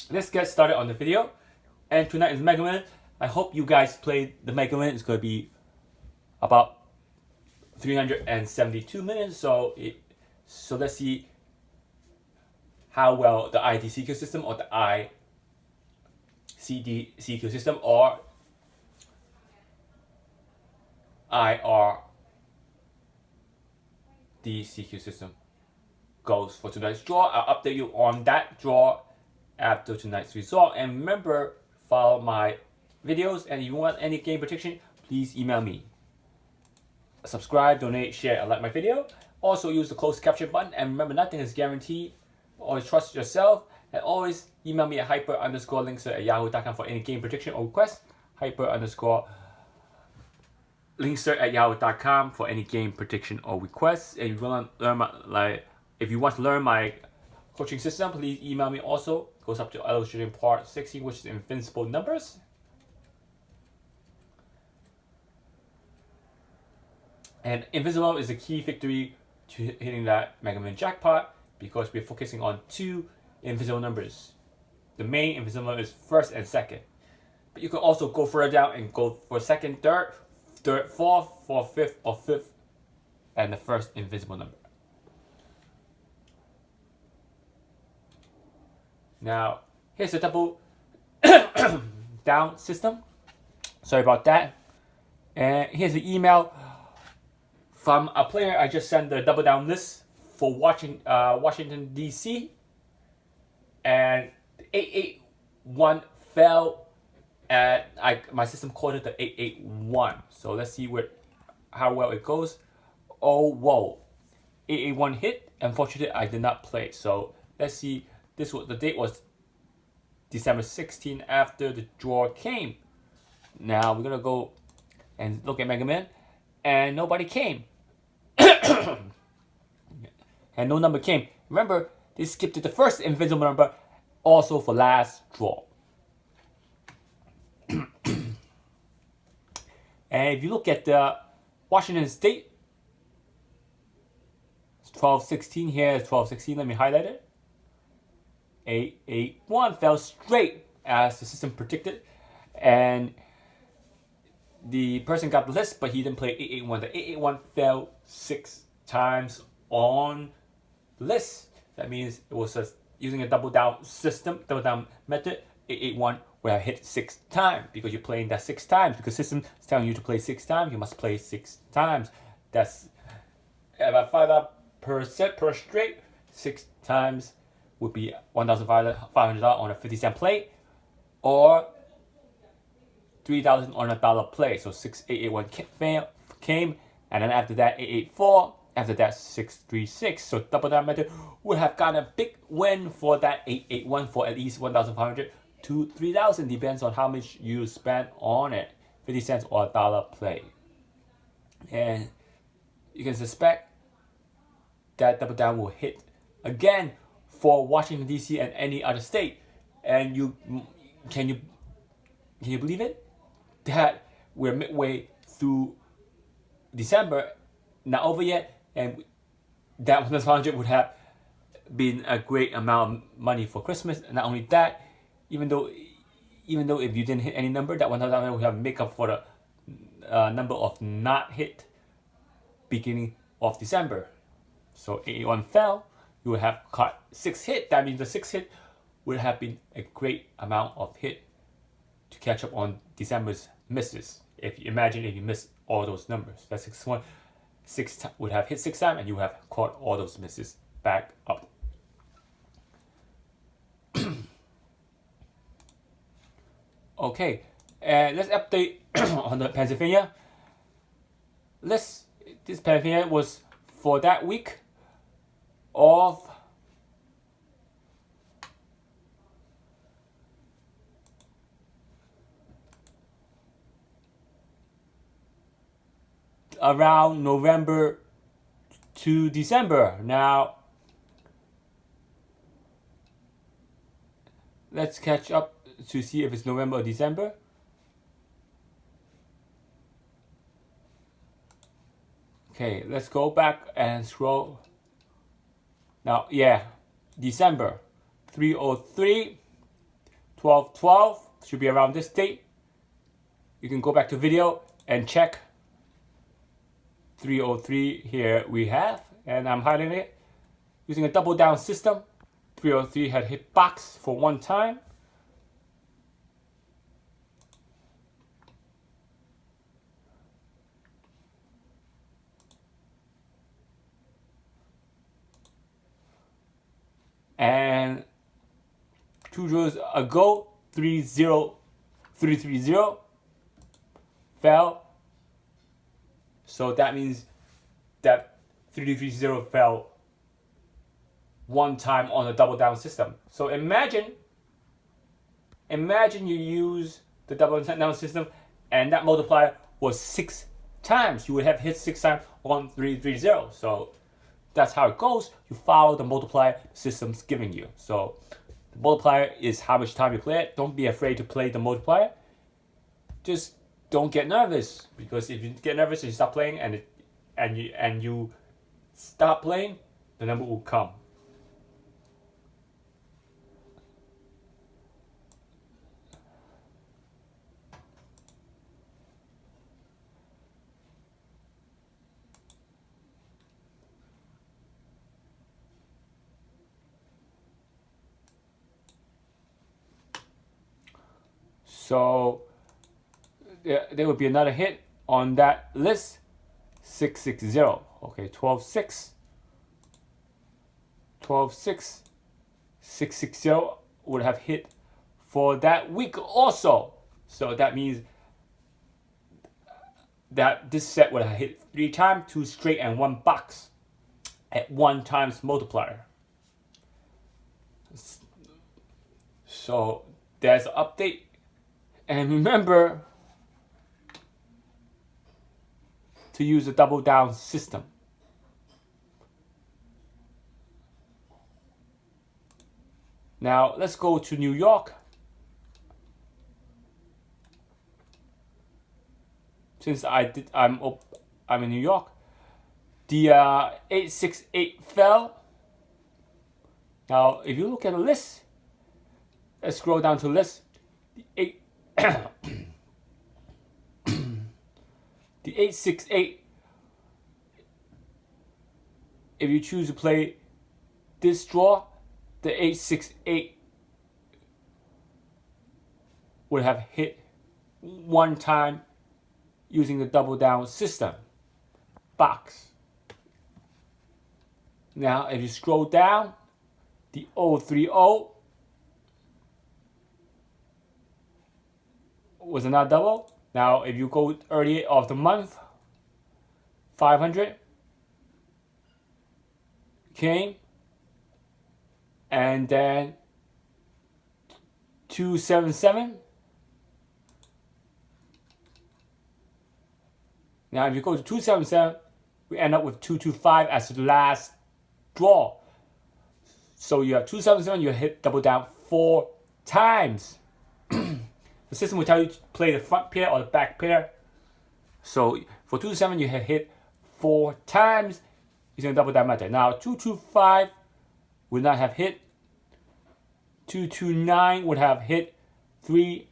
let's get started on the video. And tonight is Mega Man. I hope you guys played the Mega Man. It's going to be about 372 minutes. So let's see how well the IDCQ system or the ICD-CQ system or IRDCQ system goes for tonight's draw. I'll update you on that draw after tonight's result. And remember, follow my videos, and if you want any game prediction, please email me. Subscribe, donate, share, and like my video. Also use the closed caption button, and remember, nothing is guaranteed. Always trust yourself, and always email me at hyper_linkster@yahoo.com for any game prediction or request. hyper_linkster@yahoo.com for any game prediction or requests. And if you want to learn my coaching system, please email me also. It goes up to illustrating part 16, which is Invincible numbers. And Invincible is the key victory to hitting that Mega Man jackpot, because we're focusing on two invisible numbers. The main invisible number is first and second. But you can also go further down and go for second, third, fourth, fifth, or fifth, and the first invisible number. Now, here's the double down system. Sorry about that. And here's the email from a player. I just sent the double down list for Washington, D.C. And 881 fell at, my system called it the 881. So let's see how well it goes. Oh, whoa. 881 hit. Unfortunately, I did not play. So let's see. The date was December 16 after the draw came. Now we're going to go and look at Mega Man. And nobody came. And no number came. Remember, they skipped to the first invisible number, also for last draw. And if you look at the Washington State, it's 1216 here, it's 1216. Let me highlight it. 881 fell straight as the system predicted. And the person got the list, but he didn't play 881. The 881 fell 6 times on the list. That means it was using a double down system, double down method. 881 would have hit 6 times because you're playing that 6 times. Because the system is telling you to play 6 times, you must play 6 times. That's about $5 per straight. 6 times would be $1,500 on a 50-cent play, or $3,000 on a dollar play. So 881 came, and then after that 884, after that 636. So double down method would have gotten a big win for that 881 for at least 1,500 to 3,000, depends on how much you spend on it, 50 cents or a dollar play. And you can suspect that double down will hit again for Washington D.C. and any other state. And can you believe it? That we're midway through December, not over yet, and that 1,500 would have been a great amount of money for Christmas. And not only that, even though if you didn't hit any number, that 1,500 would have make up for the number of not hit beginning of December. So 881 fell, you would have caught 6 hit. That means the 6 hit would have been a great amount of hit to catch up on December's misses. If you miss all those numbers, that 6 would have hit 6 times, and you have caught all those misses back up. Okay, and let's update on the Pennsylvania. This Pennsylvania was for that week of around November to December. Now, let's catch up to see if it's November or December. Okay, let's go back and scroll. Now, yeah, December 303. 12/12 should be around this date. You can go back to video and check. 303 here we have, and I'm highlighting it. Using a double down system, 303 had hit box for one time. And 2 draws ago, 330 fell. So that means that 330 fell one time on the double down system. So imagine you use the double down system and that multiplier was 6 times. You would have hit 6 times on 330. So that's how it goes. You follow the multiplier the system's giving you. So the multiplier is how much time you play it. Don't be afraid to play the multiplier. Just don't get nervous, because if you get nervous and you stop playing and you stop playing, the number will come. So there would be another hit on that list, 660. Okay, 12/6, 12/6, 660 would have hit for that week also. So that means that this set would have hit 3 times, 2 straight, and 1 box at 1 times multiplier. So there's an update. And remember to use a double down system. Now let's go to New York. Since I'm in New York, the 868 fell. Now if you look at the list, let's scroll down to the list. The 868, if you choose to play this draw, the 868 would have hit 1 time using the double down system box. Now if you scroll down, the 030 was another double. Now if you go early of the month, 500 came, and then 277. Now if you go to 277, we end up with 225 as the last draw. So you have 277, you hit double down 4 times. The system will tell you to play the front pair or the back pair. So for 227, you have hit 4 times using a double down method. Now 225 would not have hit. 229 would have hit 3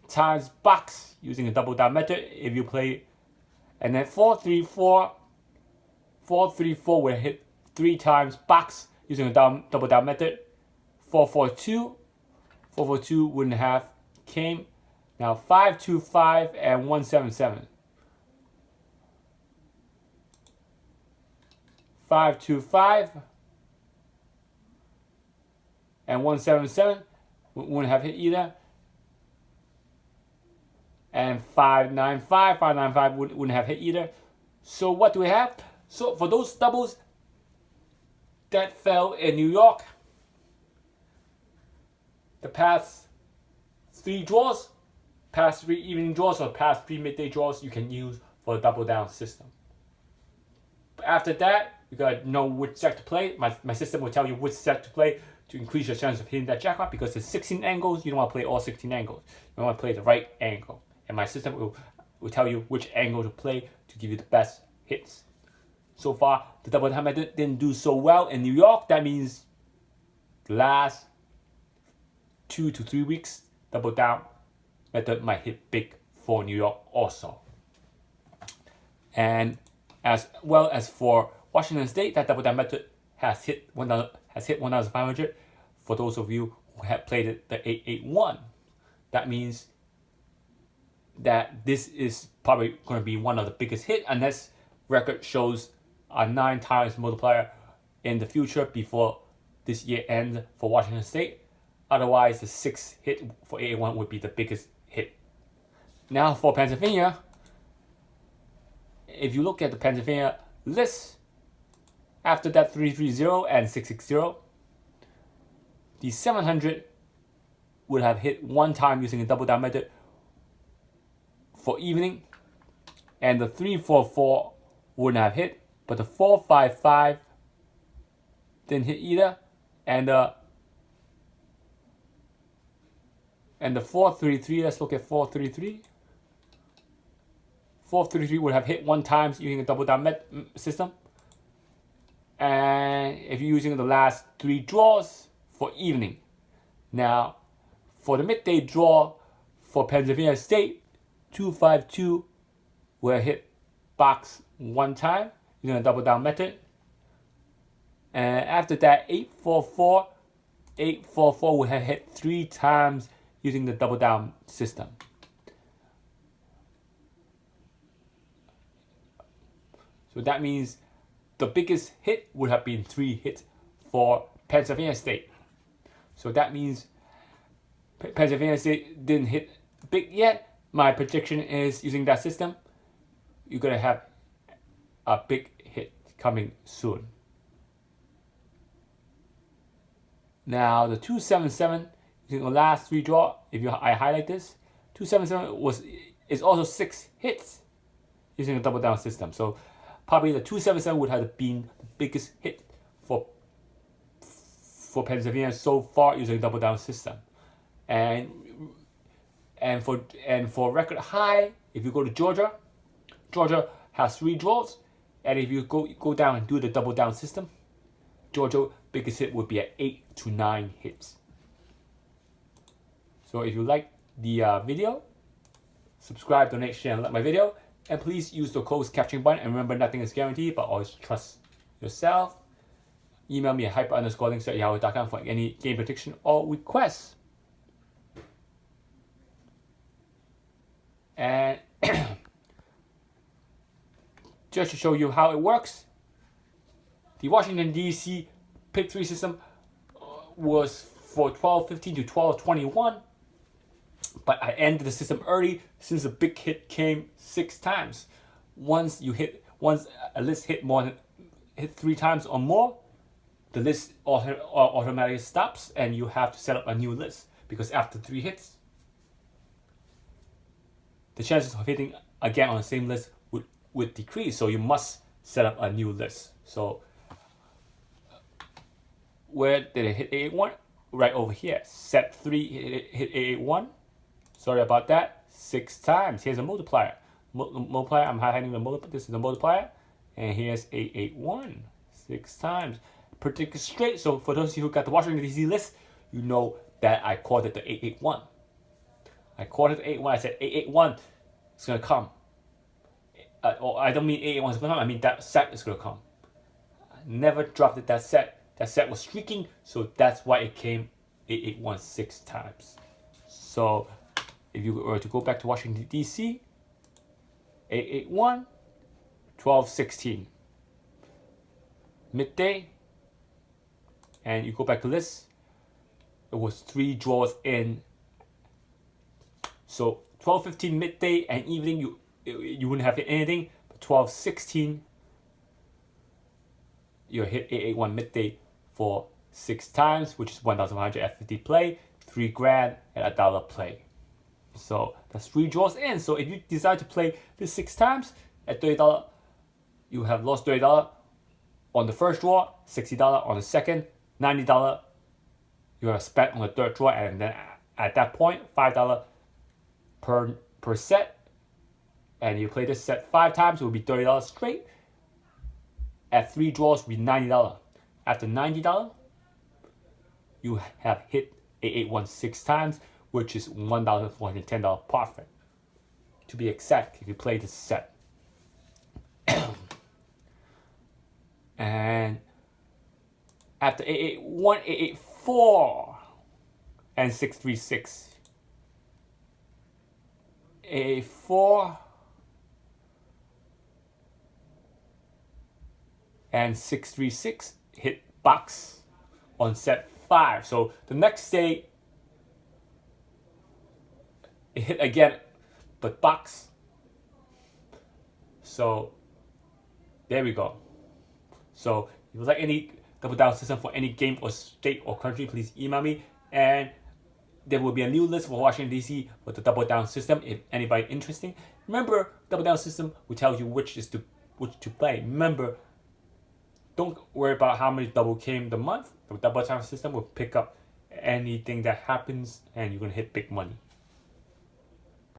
times box using a double down method if you play. And then 434 would hit 3 times box using a double down method. 442 wouldn't have came. Now 525 and 177. 525 and 177 wouldn't have hit either. And 595 wouldn't have hit either. So what do we have? So for those doubles that fell in New York, the past 3 draws, past 3 evening draws, or past 3 midday draws, you can use for the double down system. But after that, you gotta know which set to play. My system will tell you which set to play to increase your chance of hitting that jackpot, because there's 16 angles. You don't want to play all 16 angles. You want to play the right angle. And my system will tell you which angle to play to give you the best hits. So far, the double down method didn't do so well in New York. That means the last 2 to 3 weeks, double down method might hit big for New York also. And as well as for Washington State, that double down method has hit 1,500. For those of you who have played it, the 881, that means that this is probably going to be one of the biggest hit, unless record shows a 9 times multiplier in the future before this year ends for Washington State. Otherwise, the 6 hit for 881 would be the biggest hit. Now for Pennsylvania, if you look at the Pennsylvania list, after that 330 and 660, the 700 would have hit 1 time using a double down method for evening, and the 344 wouldn't have hit, but the 455 didn't hit either, and the 433, let's look at 433. 433 would have hit 1 time using a double down system. And if you're using the last 3 draws for evening. Now, for the midday draw for Pennsylvania State, 252 will hit box 1 time using a double down method. And after that, 844 will have hit 3 times using the double down system. So that means the biggest hit would have been 3 hits for Pennsylvania State. So that means Pennsylvania State didn't hit big yet. My prediction is, using that system, you're going to have a big hit coming soon. Now the 277, using the last 3 draw, I highlight this, 277 is also 6 hits using a double down system. So probably the 277 would have been the biggest hit for Pennsylvania so far using a double down system. And for record high, if you go to Georgia has 3 draws, and if you go down and do the double down system, Georgia biggest hit would be at 8 to 9 hits. So if you like the video, subscribe, donate, share, and like my video. And please use the closed captioning button. And remember, nothing is guaranteed, but always trust yourself. Email me at hyper_links@yahoo.com for any game prediction or requests. And just to show you how it works, the Washington DC pick 3 system was for 12:15 to 12:21. But I ended the system early since the big hit came 6 times. Once a list hit 3 times or more, the list automatically stops, and you have to set up a new list, because after 3 hits, the chances of hitting again on the same list would decrease. So you must set up a new list. So where did it hit 881? Right over here. Set 3 hit 881. Sorry about that. 6 times. Here's a multiplier. Multiplier. I'm highlighting the multiplier. This is the multiplier. And here's 881. 6 times. Predict straight. So for those of you who got the Washington DC list, you know that I called it the 881. I called it the 881. I said 881 is going to come. I don't mean 881 is going to come. I mean that set is going to come. I never dropped it, that set. That set was streaking. So that's why it came 881 6 times. So if you were to go back to Washington, D.C., 881, 12:16. Midday, and you go back to list, it was 3 draws in. So 12:15 midday and evening, you wouldn't have hit anything, but 12:16, you hit 881 midday for 6 times, which is 1,100 at 50 play, $3,000 at $1 play. So that's 3 draws in. So if you decide to play this 6 times at $30, you have lost $30 on the first draw, $60 on the second, $90 you have spent on the third draw, and then at that point, $5 per set. And you play this set 5 times, it will be $30 straight. At 3 draws, it will be $90. After $90, you have hit 881 6 times, which is $1,410 profit. To be exact, if you play the set. And after 881, 884, and 636. 884 and 636 hit box on set 5. So the next day it hit again, but box. So there we go. So if you would like any double down system for any game or state or country, please email me, and there will be a new list for Washington DC for the double down system if anybody interesting. Remember, double down system will tell you which to play. Remember, don't worry about how many double came the month. The double down system will pick up anything that happens, and you're gonna hit big money.